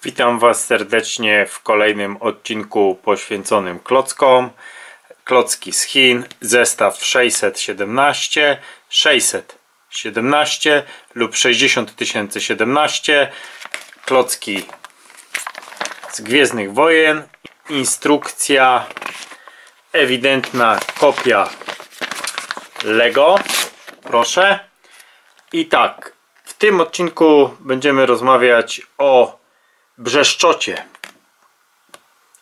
Witam Was serdecznie w kolejnym odcinku poświęconym klockom. Klocki z Chin, zestaw 617 lub 60017, klocki z Gwiezdnych Wojen, instrukcja, ewidentna kopia Lego, proszę. I tak, w tym odcinku będziemy rozmawiać o Brzeszczocie.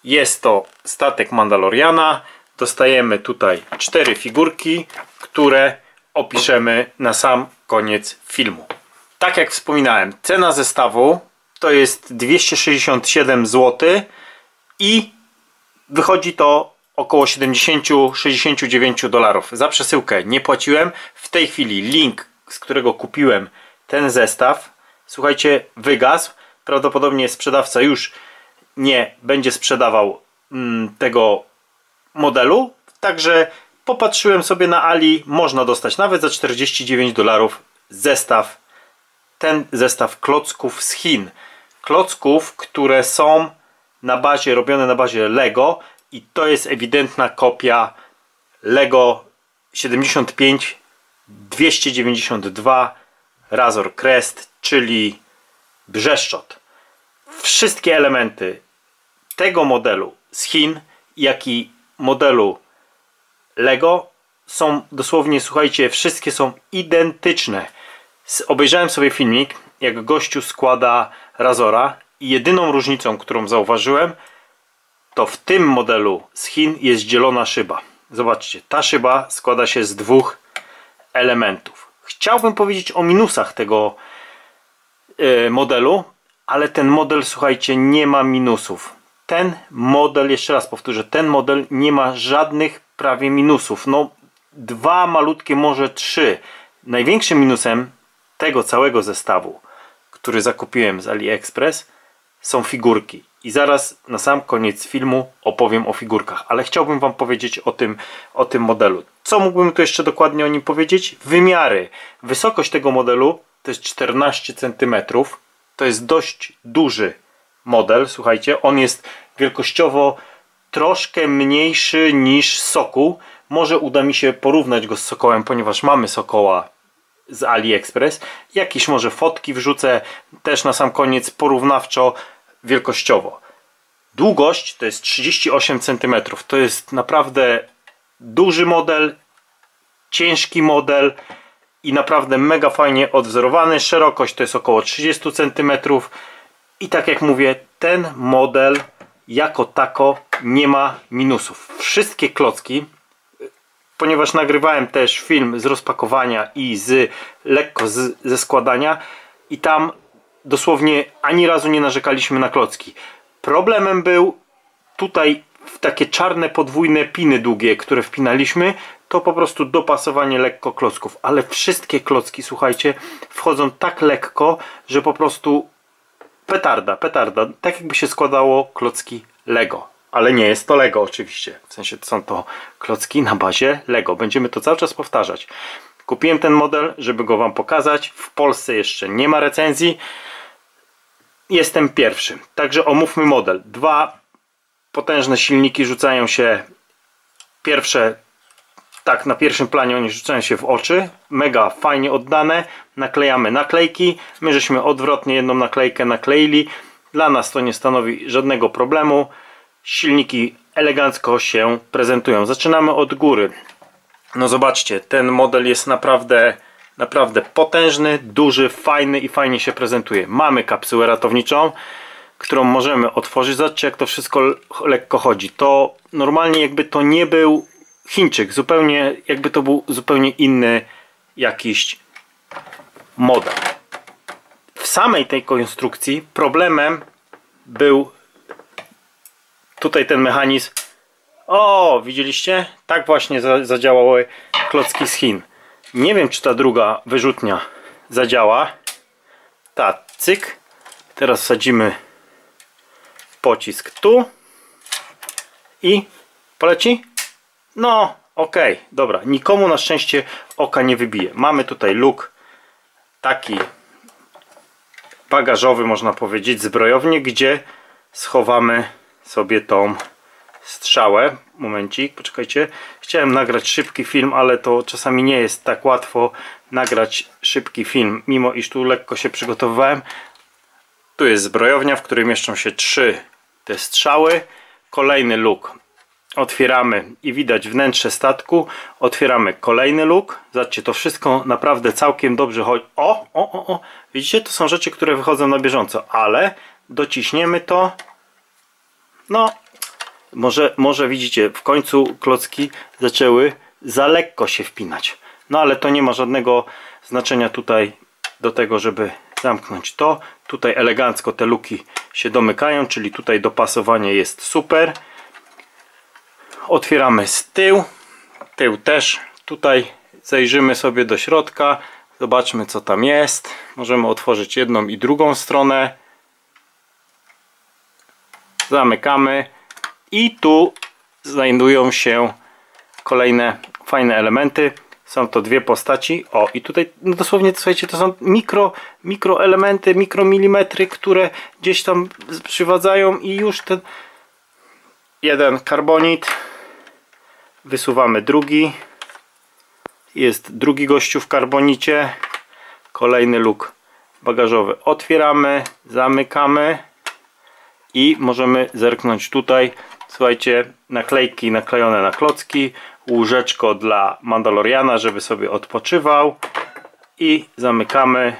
Jest to statek Mandaloriana. Dostajemy tutaj 4 figurki, które opiszemy na sam koniec filmu. Tak jak wspominałem, cena zestawu to jest 267 zł i wychodzi to około 70-69 dolarów. Za przesyłkę nie płaciłem. W tej chwili link, z którego kupiłem ten zestaw, słuchajcie, wygasł. Prawdopodobnie sprzedawca już nie będzie sprzedawał tego modelu. Także popatrzyłem sobie na Ali. Można dostać nawet za 49 dolarów zestaw. Ten zestaw klocków z Chin. Klocków, które są robione na bazie Lego. I to jest ewidentna kopia Lego 75 292 Razor Crest, czyli Brzeszczot. Wszystkie elementy tego modelu z Chin, jak i modelu Lego są dosłownie, słuchajcie, wszystkie są identyczne. Obejrzałem sobie filmik, jak gościu składa Razora i jedyną różnicą, którą zauważyłem, to w tym modelu z Chin jest dzielona szyba. Zobaczcie, ta szyba składa się z 2 elementów. Chciałbym powiedzieć o minusach tego modelu, ale ten model, słuchajcie, nie ma minusów. Ten model, jeszcze raz powtórzę, ten model nie ma żadnych prawie minusów. No 2 malutkie, może 3. Największym minusem tego całego zestawu, który zakupiłem z AliExpress, są figurki. I zaraz na sam koniec filmu opowiem o figurkach, ale chciałbym Wam powiedzieć o tym modelu. Co mógłbym tu jeszcze dokładnie o nim powiedzieć? Wymiary. Wysokość tego modelu to jest 14 cm. To jest dość duży model, słuchajcie. On jest wielkościowo troszkę mniejszy niż Sokół. Może uda mi się porównać go z Sokołem, ponieważ mamy Sokoła z AliExpress. Jakieś może fotki wrzucę też na sam koniec porównawczo wielkościowo. Długość to jest 38 cm. To jest naprawdę duży model, ciężki model i naprawdę mega fajnie odwzorowany. Szerokość to jest około 30 cm. I tak jak mówię, ten model jako tako nie ma minusów. Wszystkie klocki, ponieważ nagrywałem też film z rozpakowania i ze składania, i tam dosłownie ani razu nie narzekaliśmy na klocki. Problemem był tutaj takie czarne podwójne piny długie, które wpinaliśmy, to po prostu dopasowanie lekko klocków, ale wszystkie klocki, słuchajcie, wchodzą tak lekko, że po prostu petarda, tak jakby się składało klocki Lego, ale nie jest to Lego oczywiście, w sensie są to klocki na bazie Lego, będziemy to cały czas powtarzać. Kupiłem ten model, żeby go Wam pokazać. W Polsce jeszcze nie ma recenzji, jestem pierwszy, także omówmy model. 2 potężne silniki rzucają się, pierwsze, tak na pierwszym planie oni rzucają się w oczy, mega fajnie oddane. Naklejamy naklejki, my żeśmy odwrotnie jedną naklejkę nakleili, dla nas to nie stanowi żadnego problemu. Silniki elegancko się prezentują. Zaczynamy od góry. No zobaczcie, ten model jest naprawdę potężny, duży, fajny i fajnie się prezentuje. Mamy kapsułę ratowniczą, którą możemy otworzyć. Zobaczcie, jak to wszystko lekko chodzi. To normalnie jakby to nie był Chińczyk, zupełnie jakby to był zupełnie inny jakiś model. W samej tej konstrukcji problemem był tutaj ten mechanizm. O, widzieliście? Tak właśnie zadziałały klocki z Chin. Nie wiem, czy ta druga wyrzutnia zadziała. Ta, cyk. Teraz wsadzimy pocisk tu i poleci. No, ok, dobra. Nikomu na szczęście oka nie wybije. Mamy tutaj luk taki bagażowy, można powiedzieć, zbrojownię, gdzie schowamy sobie tą strzałę. Momencik, poczekajcie. Chciałem nagrać szybki film, ale to czasami nie jest tak łatwo nagrać szybki film, mimo iż tu lekko się przygotowywałem. Tu jest zbrojownia, w której mieszczą się 3 te strzały. Kolejny luk otwieramy i widać wnętrze statku. Otwieramy kolejny luk. Zobaczcie, to wszystko naprawdę całkiem dobrze chodzi. O! Widzicie, to są rzeczy, które wychodzą na bieżąco, ale dociśniemy to. No, może widzicie, w końcu klocki zaczęły za lekko się wpinać. No ale to nie ma żadnego znaczenia tutaj do tego, żeby zamknąć to. Tutaj elegancko te luki się domykają, czyli tutaj dopasowanie jest super. Otwieramy z tyłu. Tył też. Tutaj zajrzymy sobie do środka. Zobaczmy, co tam jest. Możemy otworzyć jedną i drugą stronę. Zamykamy. I tu znajdują się kolejne fajne elementy. Są to 2 postaci. O, i tutaj no dosłownie, słuchajcie, to są mikroelementy, mikromilimetry, które gdzieś tam przywadzają i już ten jeden karbonit. Wysuwamy drugi. Jest drugi gościu w karbonicie. Kolejny luk bagażowy otwieramy, zamykamy i możemy zerknąć tutaj. Słuchajcie, naklejki naklejone na klocki, łóżeczko dla Mandaloriana, żeby sobie odpoczywał, i zamykamy.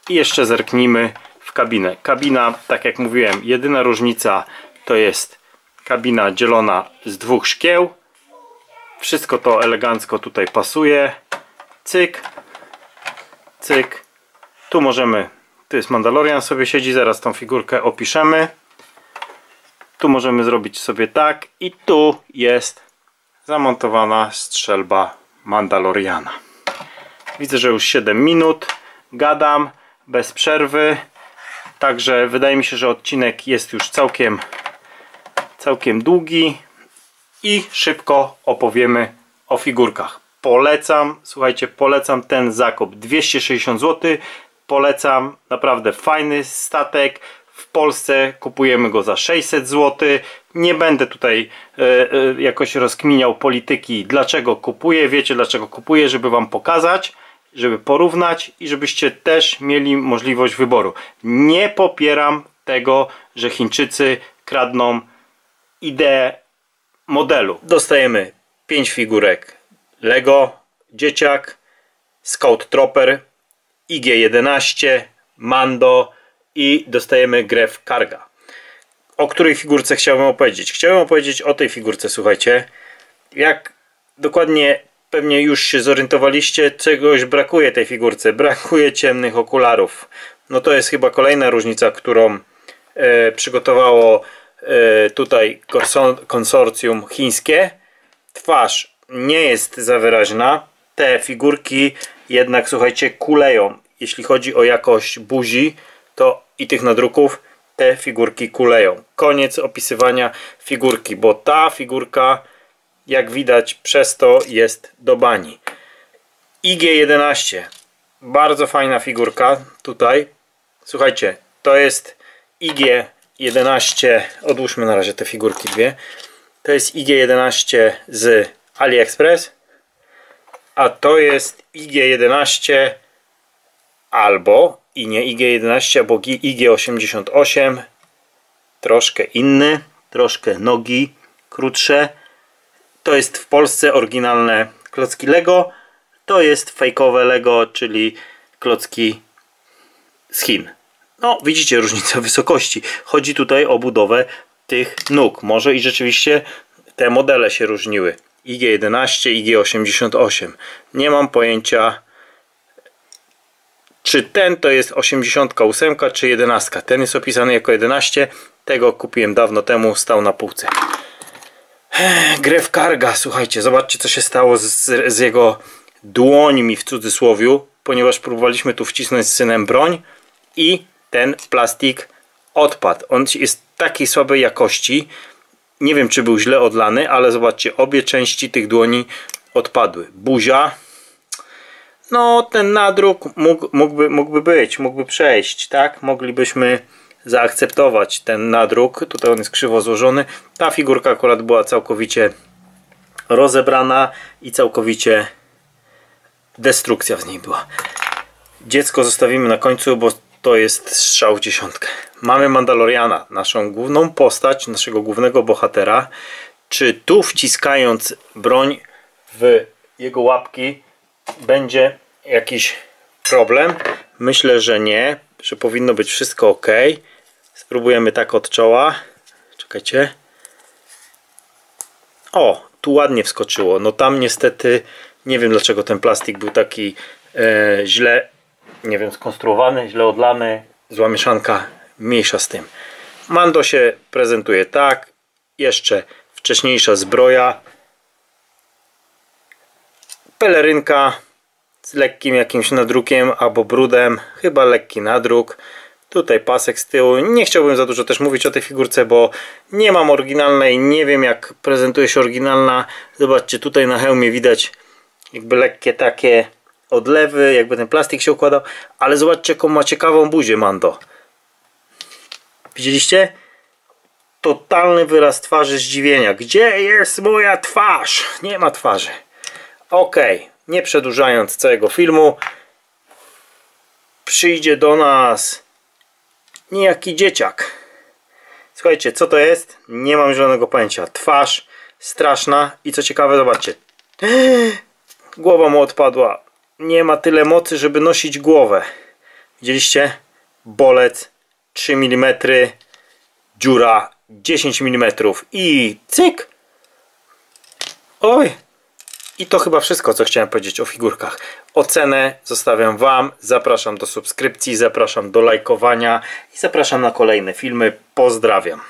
I jeszcze zerknijmy w kabinę. Kabina, tak jak mówiłem, jedyna różnica to jest kabina dzielona z 2 szkieł. Wszystko to elegancko tutaj pasuje. Cyk, cyk. Tu możemy, tu jest Mandalorian, sobie siedzi, zaraz tą figurkę opiszemy. Tu możemy zrobić sobie tak i tu jest zamontowana strzelba Mandaloriana. Widzę, że już 7 minut gadam bez przerwy, także wydaje mi się, że odcinek jest już całkiem długi i szybko opowiemy o figurkach. Polecam, słuchajcie, polecam ten zakup. 260 zł. Polecam, naprawdę fajny statek. W Polsce kupujemy go za 600 zł. Nie będę tutaj jakoś rozkminiał polityki, dlaczego kupuję. Wiecie, dlaczego kupuję, żeby wam pokazać, żeby porównać i żebyście też mieli możliwość wyboru. Nie popieram tego, że Chińczycy kradną ideę modelu. Dostajemy 5 figurek Lego Dzieciak, Scout Trooper, IG-11, Mando i dostajemy Grev Karga. O której figurce chciałbym opowiedzieć? Chciałem opowiedzieć o tej figurce, słuchajcie. Jak dokładnie pewnie już się zorientowaliście, czegoś brakuje tej figurce. Brakuje ciemnych okularów. No to jest chyba kolejna różnica, którą przygotowało tutaj konsorcjum chińskie. Twarz nie jest za wyraźna. Te figurki jednak, słuchajcie, kuleją. Jeśli chodzi o jakość buzi to i tych nadruków, te figurki kuleją. Koniec opisywania figurki, bo ta figurka, jak widać, przez to jest do bani. IG-11, bardzo fajna figurka tutaj. Słuchajcie, to jest IG-11, odłóżmy na razie te figurki dwie. To jest IG-11 z AliExpress, a to jest IG-11 albo i nie IG-11, albo IG-88, troszkę inny, troszkę nogi krótsze. To jest w Polsce oryginalne klocki Lego, to jest fejkowe Lego, czyli klocki z Chin. No, widzicie różnicę wysokości. Chodzi tutaj o budowę tych nóg. Może i rzeczywiście te modele się różniły. IG-11, IG-88. Nie mam pojęcia, czy ten to jest 88 czy 11. Ten jest opisany jako 11. Tego kupiłem dawno temu, stał na półce. Grev Karga, słuchajcie, zobaczcie, co się stało z jego dłońmi w cudzysłowiu, ponieważ próbowaliśmy tu wcisnąć z synem broń i ten plastik odpadł. On jest takiej słabej jakości. Nie wiem, czy był źle odlany, ale zobaczcie, obie części tych dłoni odpadły. Buzia, no ten nadruk mógłby przejść, tak? Moglibyśmy zaakceptować ten nadruk. Tutaj on jest krzywo złożony. Ta figurka akurat była całkowicie rozebrana i całkowicie destrukcja z niej była. Dziecko zostawimy na końcu, bo to jest strzał w dziesiątkę. Mamy Mandaloriana, naszą główną postać, naszego głównego bohatera. Czy tu wciskając broń w jego łapki będzie jakiś problem? Myślę, że nie, że powinno być wszystko ok. Spróbujemy tak od czoła. Czekajcie. O, tu ładnie wskoczyło. No tam niestety nie wiem dlaczego ten plastik był taki źle, nie wiem, skonstruowany, źle odlany. Zła mieszanka, mniejsza z tym. Mando się prezentuje tak. Jeszcze wcześniejsza zbroja. Pelerynka z lekkim jakimś nadrukiem albo brudem. Chyba lekki nadruk. Tutaj pasek z tyłu. Nie chciałbym za dużo też mówić o tej figurce, bo nie mam oryginalnej. Nie wiem jak prezentuje się oryginalna. Zobaczcie, tutaj na hełmie widać jakby lekkie takie odlewy, jakby ten plastik się układał. Ale zobaczcie jaką ma ciekawą buzię Mando. Widzieliście? Totalny wyraz twarzy zdziwienia. Gdzie jest moja twarz? Nie ma twarzy. Ok, nie przedłużając całego filmu, przyjdzie do nas niejaki dzieciak. Słuchajcie, co to jest? Nie mam zielonego pojęcia. Twarz straszna i co ciekawe, zobaczcie. Głowa mu odpadła. Nie ma tyle mocy, żeby nosić głowę. Widzieliście? Bolec 3 mm, dziura 10 mm i cyk! Oj! I to chyba wszystko, co chciałem powiedzieć o figurkach. Ocenę zostawiam Wam. Zapraszam do subskrypcji, zapraszam do lajkowania i zapraszam na kolejne filmy. Pozdrawiam.